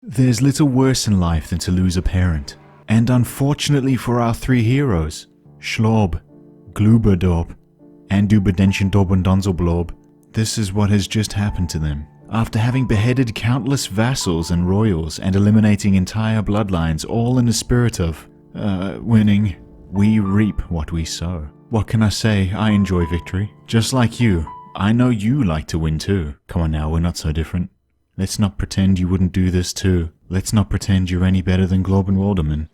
There's little worse in life than to lose a parent. And unfortunately for our three heroes, Schlob, Gluberdorp, and Dubedentiendobendonzelblob, this is what has just happened to them. After having beheaded countless vassals and royals and eliminating entire bloodlines, all in the spirit of, winning, we reap what we sow. What can I say? I enjoy victory. Just like you, I know you like to win too. Come on now, we're not so different. Let's not pretend you wouldn't do this too. Let's not pretend you're any better than Glob and Walderman.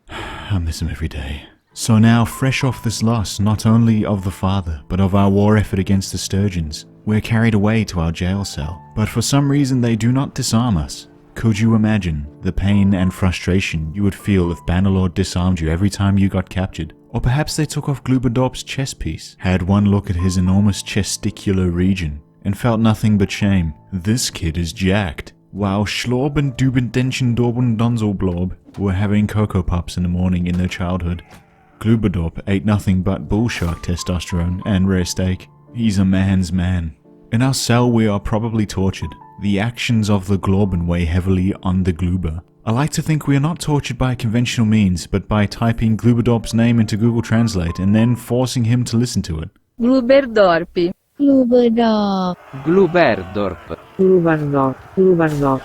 I miss him every day. So now, fresh off this loss, not only of the father, but of our war effort against the Sturgeons, we're carried away to our jail cell. But for some reason they do not disarm us. Could you imagine the pain and frustration you would feel if Bannerlord disarmed you every time you got captured? Or perhaps they took off Gluberdorp's chest piece, had one look at his enormous chesticular region, and felt nothing but shame. This kid is jacked. While Schlob and Dubendentiendobendonzelblob were having Cocoa Pops in the morning in their childhood, Gluberdorp ate nothing but bull shark testosterone and rare steak. He's a man's man. In our cell we are probably tortured. The actions of the Glorben weigh heavily on the Gluber. I like to think we are not tortured by conventional means, but by typing Gluberdorp's name into Google Translate and then forcing him to listen to it. Gluberdorp. Gluberdorp. Gluberdorp. Gluberdorp. Gluberdorp.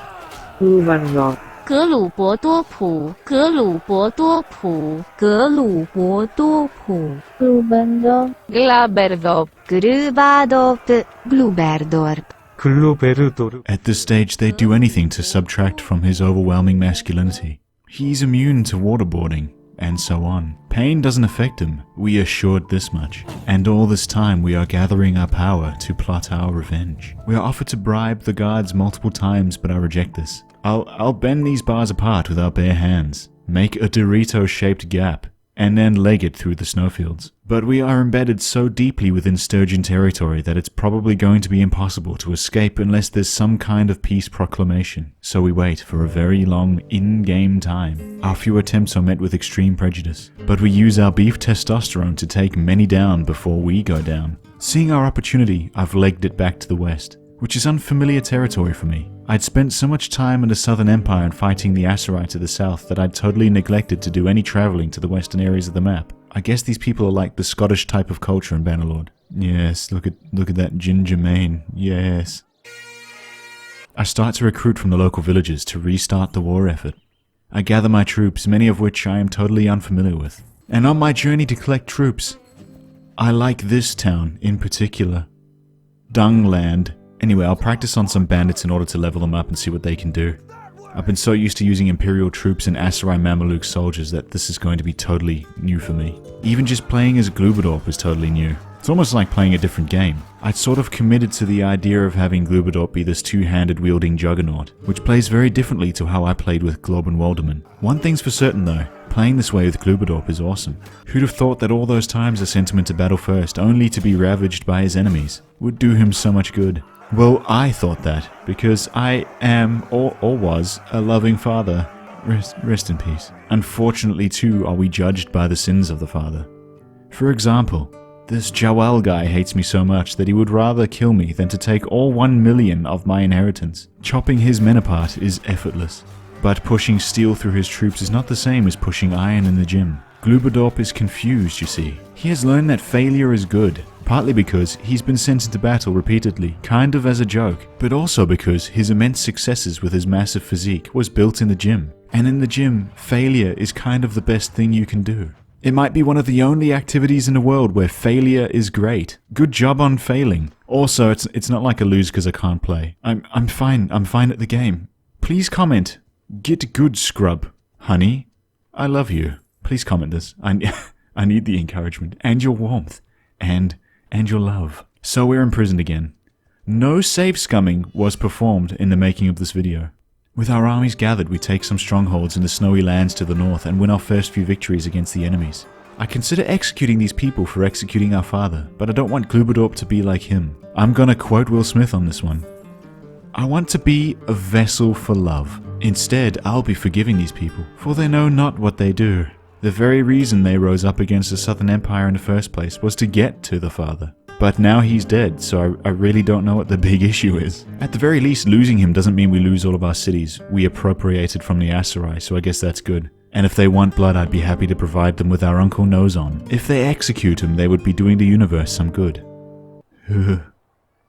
Gluberdorp. 格鲁伯多普，格鲁伯多普，格鲁伯多普。Gluberdorp. Glaberdorp. Gluberdorp. Gluberdorp. At this stage they'd do anything to subtract from his overwhelming masculinity. He's immune to waterboarding, and so on. Pain doesn't affect him, we assured this much. And all this time we are gathering our power to plot our revenge. We are offered to bribe the guards multiple times, but I reject this. I'll bend these bars apart with our bare hands, make a Dorito-shaped gap, and then leg it through the snowfields. But we are embedded so deeply within Sturgeon territory that it's probably going to be impossible to escape unless there's some kind of peace proclamation. So we wait for a very long in-game time. Our few attempts are met with extreme prejudice, but we use our beef testosterone to take many down before we go down. Seeing our opportunity, I've legged it back to the west, which is unfamiliar territory for me. I'd spent so much time in the Southern Empire and fighting the Aserai to the south that I'd totally neglected to do any traveling to the western areas of the map. I guess these people are like the Scottish type of culture in Bannerlord. Yes, look at that ginger mane. Yes. I start to recruit from the local villages to restart the war effort. I gather my troops, many of which I am totally unfamiliar with. And on my journey to collect troops, I like this town in particular. Dungland. Anyway, I'll practice on some bandits in order to level them up and see what they can do. I've been so used to using Imperial troops and Aserai Mameluke soldiers that this is going to be totally new for me. Even just playing as Gluberdorp is totally new. It's almost like playing a different game. I'd sort of committed to the idea of having Gluberdorp be this two-handed wielding juggernaut, which plays very differently to how I played with Glob and Walderman. One thing's for certain though, playing this way with Gluberdorp is awesome. Who'd have thought that all those times I sent him into battle first, only to be ravaged by his enemies, would do him so much good? Well, I thought that, because I am, or was, a loving father. Rest in peace. Unfortunately too are we judged by the sins of the father. For example, this Jawal guy hates me so much that he would rather kill me than to take all 1 million of my inheritance. Chopping his men apart is effortless, but pushing steel through his troops is not the same as pushing iron in the gym. Gluberdorp is confused, you see. He has learned that failure is good, partly because he's been sent into battle repeatedly, kind of as a joke, but also because his immense successes with his massive physique was built in the gym. And in the gym, failure is kind of the best thing you can do. It might be one of the only activities in the world where failure is great. Good job on failing. Also, it's not like I lose because I can't play. I'm fine at the game. Please comment. Get good, scrub. Honey, I love you. Please comment this. I need the encouragement and your warmth and your love. So we're imprisoned again. No save scumming was performed in the making of this video. With our armies gathered, we take some strongholds in the snowy lands to the north and win our first few victories against the enemies. I consider executing these people for executing our father, but I don't want Gluberdorp to be like him. I'm gonna quote Will Smith on this one. I want to be a vessel for love. Instead, I'll be forgiving these people, for they know not what they do. The very reason they rose up against the Southern Empire in the first place was to get to the father. But now he's dead, so I really don't know what the big issue is. At the very least, losing him doesn't mean we lose all of our cities. We appropriated from the Aserai, so I guess that's good. And if they want blood, I'd be happy to provide them with our Uncle Nozon. If they execute him, they would be doing the universe some good.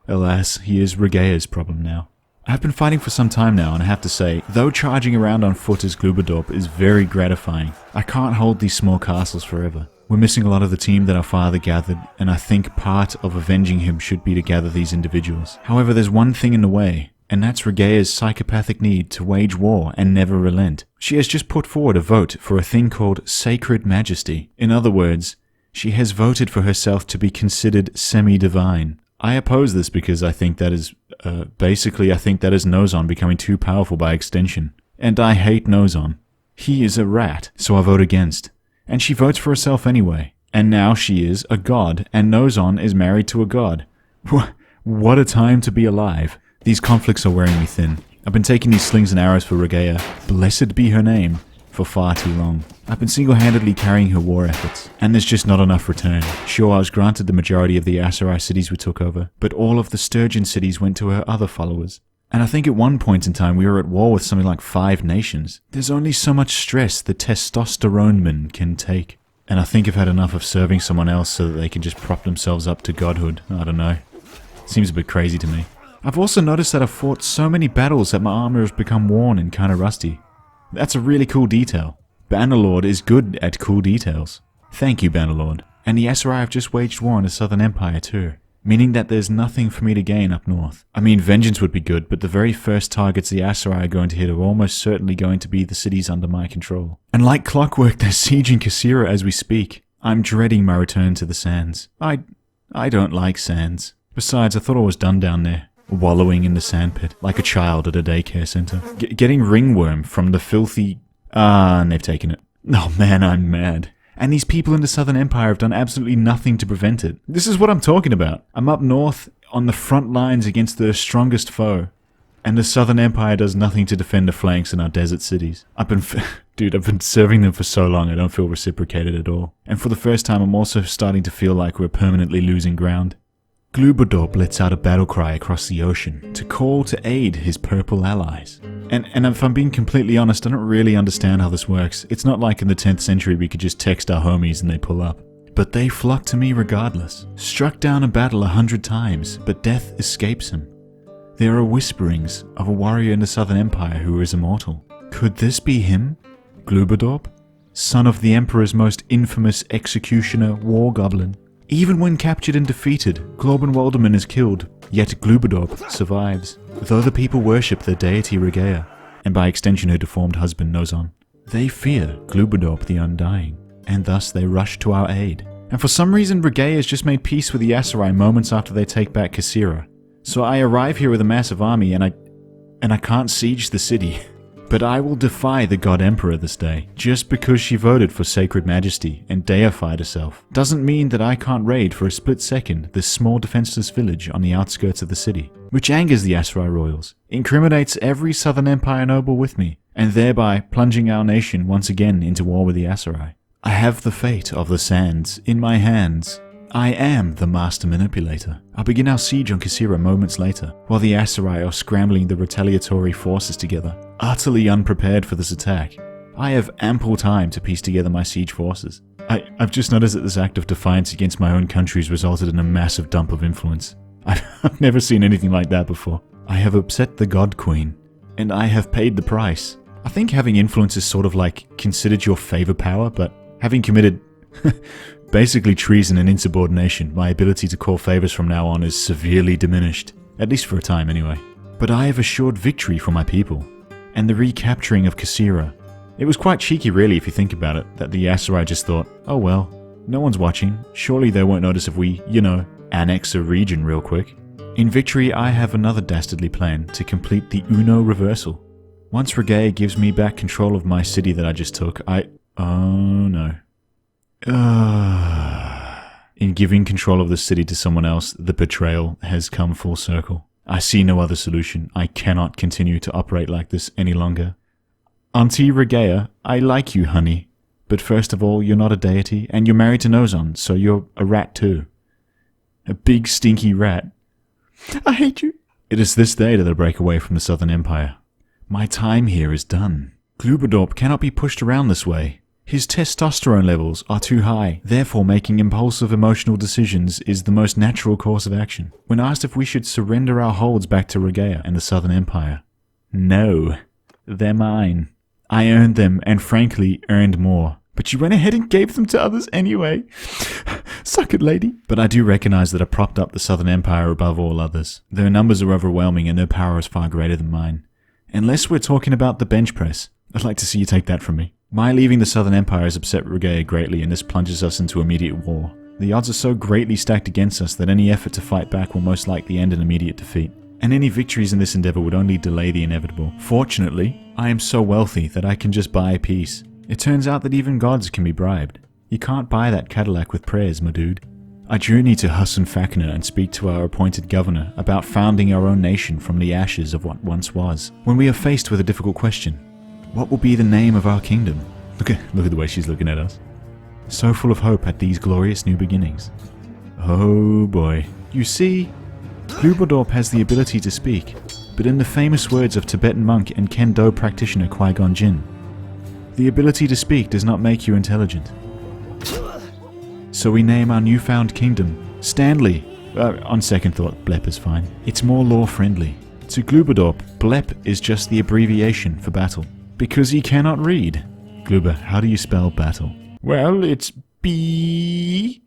Alas, he is Regea's problem now. I've been fighting for some time now, and I have to say, though charging around on foot as Glubadorp is very gratifying, I can't hold these small castles forever. We're missing a lot of the team that our father gathered, and I think part of avenging him should be to gather these individuals. However, there's one thing in the way, and that's Regea's psychopathic need to wage war and never relent. She has just put forward a vote for a thing called Sacred Majesty. In other words, she has voted for herself to be considered semi-divine. I oppose this because I think that is, I think that is Nozon becoming too powerful by extension. And I hate Nozon. He is a rat, so I vote against. And she votes for herself anyway. And now she is a god, and Nozon is married to a god. What a time to be alive. These conflicts are wearing me thin. I've been taking these slings and arrows for Regea, blessed be her name, for far too long. I've been single-handedly carrying her war efforts, and there's just not enough return. Sure, I was granted the majority of the Aserai cities we took over, but all of the Sturgeon cities went to her other followers. And I think at one point in time we were at war with something like 5 nations. There's only so much stress the testosterone men can take. And I think I've had enough of serving someone else so that they can just prop themselves up to godhood. I don't know. Seems a bit crazy to me. I've also noticed that I've fought so many battles that my armor has become worn and kinda rusty. That's a really cool detail. Bannerlord is good at cool details. Thank you, Bannerlord. And the Aserai have just waged war on the Southern Empire too, meaning that there's nothing for me to gain up north. I mean, vengeance would be good, but the very first targets the Aserai are going to hit are almost certainly going to be the cities under my control. And like clockwork, they're sieging Kasira as we speak. I'm dreading my return to the sands. I don't like sands. Besides, I thought I was done down there, wallowing in the sandpit, like a child at a daycare center. Getting ringworm from the filthy... and they've taken it. Oh man, I'm mad. And these people in the Southern Empire have done absolutely nothing to prevent it. This is what I'm talking about. I'm up north on the front lines against their strongest foe, and the Southern Empire does nothing to defend the flanks in our desert cities. I've been serving them for so long I don't feel reciprocated at all. And for the first time I'm also starting to feel like we're permanently losing ground. Glubadorp lets out a battle cry across the ocean to call to aid his purple allies. And if I'm being completely honest, I don't really understand how this works. It's not like in the 10th century we could just text our homies and they pull up. But they flock to me regardless. Struck down in battle 100 times, but death escapes him. There are whisperings of a warrior in the Southern Empire who is immortal. Could this be him? Glubadorp? Son of the Emperor's most infamous executioner, War Goblin. Even when captured and defeated, Glorben Walderman is killed, yet Glubadorp survives. Though the people worship their deity Regea, and by extension her deformed husband Nozon, they fear Glubadorp the Undying, and thus they rush to our aid. And for some reason Regea has just made peace with the Aserai moments after they take back Kasira. So I arrive here with a massive army and I can't siege the city. But I will defy the God Emperor this day, just because she voted for Sacred Majesty and deified herself. Doesn't mean that I can't raid for a split second this small defenseless village on the outskirts of the city, which angers the Aserai royals, incriminates every Southern Empire noble with me, and thereby plunging our nation once again into war with the Aserai. I have the fate of the sands in my hands. I am the master manipulator. I'll begin our siege on Kasira moments later, while the Aserai are scrambling the retaliatory forces together, utterly unprepared for this attack. I have ample time to piece together my siege forces. I've just noticed that this act of defiance against my own country has resulted in a massive dump of influence. I've never seen anything like that before. I have upset the God Queen, and I have paid the price. I think having influence is sort of like considered your favor power, but having committed basically treason and insubordination, my ability to call favors from now on is severely diminished, at least for a time anyway. But I have assured victory for my people, and the recapturing of Kasira. It was quite cheeky really if you think about it, that the Aserai just thought, oh well, no one's watching, surely they won't notice if we, annex a region real quick. In victory I have another dastardly plan to complete the Uno reversal. Once Regea gives me back control of my city that I just took, oh no. In giving control of the city to someone else, the betrayal has come full circle. I see no other solution. I cannot continue to operate like this any longer. Auntie Regea, I like you, honey. But first of all, you're not a deity, and you're married to Nozon, so you're a rat too. A big stinky rat. I hate you. It is this day that I break away from the Southern Empire. My time here is done. Glubadorp cannot be pushed around this way. His testosterone levels are too high, therefore making impulsive emotional decisions is the most natural course of action. When asked if we should surrender our holds back to Regea and the Southern Empire, no, they're mine. I earned them, and frankly, earned more. But you went ahead and gave them to others anyway. Suck it, lady. But I do recognize that I propped up the Southern Empire above all others. Their numbers are overwhelming and their power is far greater than mine. Unless we're talking about the bench press. I'd like to see you take that from me. My leaving the Southern Empire has upset Regea greatly, and this plunges us into immediate war. The odds are so greatly stacked against us that any effort to fight back will most likely end in immediate defeat. And any victories in this endeavor would only delay the inevitable. Fortunately, I am so wealthy that I can just buy peace. It turns out that even gods can be bribed. You can't buy that Cadillac with prayers, my dude. I journey to Hassan Fakna and speak to our appointed governor about founding our own nation from the ashes of what once was. When we are faced with a difficult question, what will be the name of our kingdom? Look at the way she's looking at us. So full of hope at these glorious new beginnings. Oh boy. You see, Glubadorp has the ability to speak, but in the famous words of Tibetan monk and Kendo practitioner Qui-Gon Jinn, the ability to speak does not make you intelligent. So we name our newfound kingdom Stanley. On second thought, Blep is fine. It's more law-friendly. To Glubadorp, Blep is just the abbreviation for battle, because he cannot read. Gluba, how do you spell battle? Well, it's B-L-E...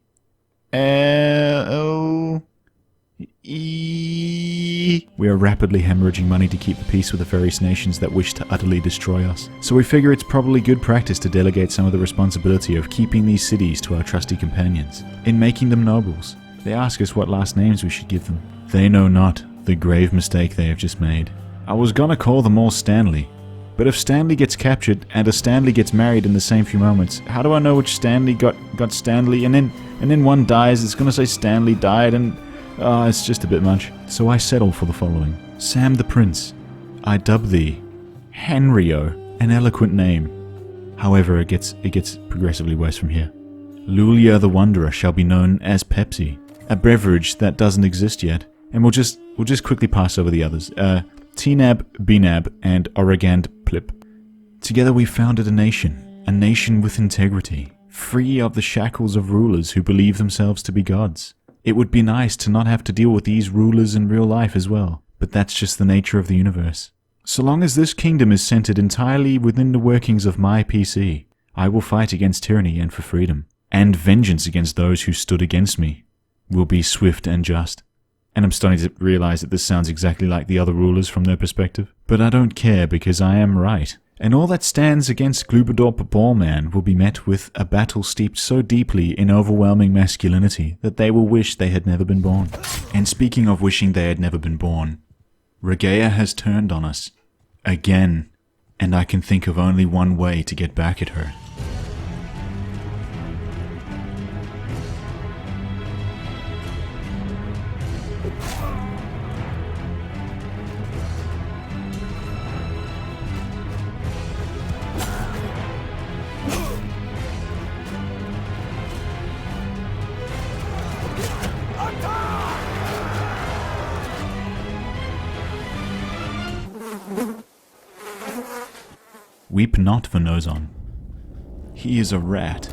We are rapidly hemorrhaging money to keep the peace with the various nations that wish to utterly destroy us. So we figure it's probably good practice to delegate some of the responsibility of keeping these cities to our trusty companions. In making them nobles, they ask us what last names we should give them. They know not the grave mistake they have just made. I was gonna call them all Stanley, but if Stanley gets captured and a Stanley gets married in the same few moments, how do I know which Stanley got Stanley, and then one dies, it's gonna say Stanley died, and it's just a bit much. So I settle for the following. Sam the Prince. I dub thee Henrio, an eloquent name. However, it gets progressively worse from here. Lulia the Wanderer shall be known as Pepsi, a beverage that doesn't exist yet, and we'll just quickly pass over the others. Tnab, Bnab, and Oregand Plip. Together we founded a nation with integrity, free of the shackles of rulers who believe themselves to be gods. It would be nice to not have to deal with these rulers in real life as well, but that's just the nature of the universe. So long as this kingdom is centered entirely within the workings of my PC, I will fight against tyranny and for freedom. And vengeance against those who stood against me will be swift and just. And I'm starting to realize that this sounds exactly like the other rulers from their perspective. But I don't care because I am right. And all that stands against Glubadorp Ballman will be met with a battle steeped so deeply in overwhelming masculinity that they will wish they had never been born. And speaking of wishing they had never been born, Regea has turned on us. Again. And I can think of only one way to get back at her. Weep not for Nozon. He is a rat.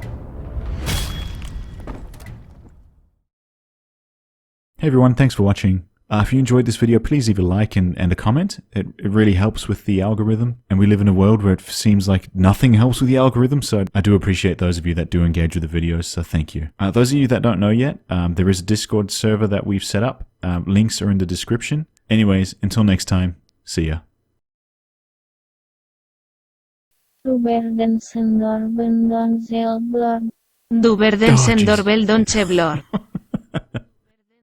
Hey everyone, thanks for watching. If you enjoyed this video, please leave a like and a comment. It really helps with the algorithm, and we live in a world where it seems like nothing helps with the algorithm, so I do appreciate those of you that do engage with the videos, so thank you. Those of you that don't know yet, there is a Discord server that we've set up. Links are in the description. Anyways, until next time, see ya. Du werden Sendor Bendon Zelblor. Du werden Sendor Beldon Cheblor.